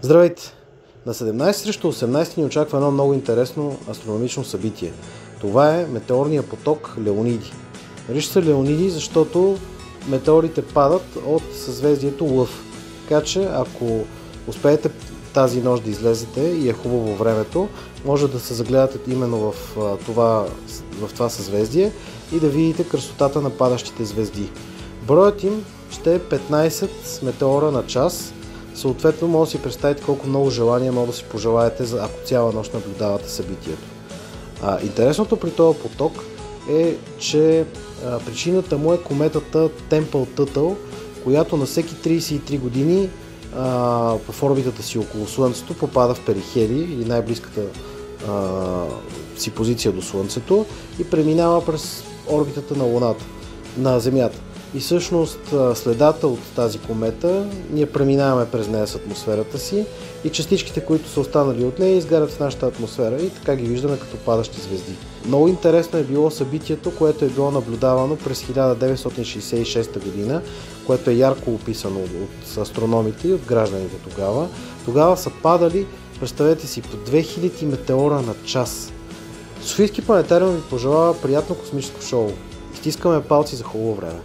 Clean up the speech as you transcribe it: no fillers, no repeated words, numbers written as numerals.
Здравейте! На 17 срещу 18 ни очаква едно много интересно астрономично събитие. Това е метеорния поток Леониди. Нарича се Леониди, защото метеорите падат от съзвездието Лъв. Така че, ако успеете тази нощ да излезете и е хубаво времето, може да се загледате именно в това съзвездие и да видите красотата на падащите звезди. Броят им ще е 15 метеора на час. Съответно, може да си представите колко много желания може да си пожелаете, ако цяла нощ наблюдавате събитието. Интересното при този поток е, че причината му е кометата Темпъл-Тътъл, която на всеки 33 години в орбитата си около Слънцето попада в перихелий или най-близката си позиция до Слънцето и преминава през орбитата на Земята. И всъщност следата от тази комета, ние преминаваме през нея с атмосферата си и частичките, които са останали от нея, изгарят в нашата атмосфера и така ги виждаме като падащи звезди. Много интересно е било събитието, което е било наблюдавано през 1966 година, което е ярко описано от астрономите и от гражданите тогава. Тогава са падали, представете си, по 2000 метеора на час. Софийски планетариум ви пожелава приятно космическо шоу. Стискаме палци за хубаво време.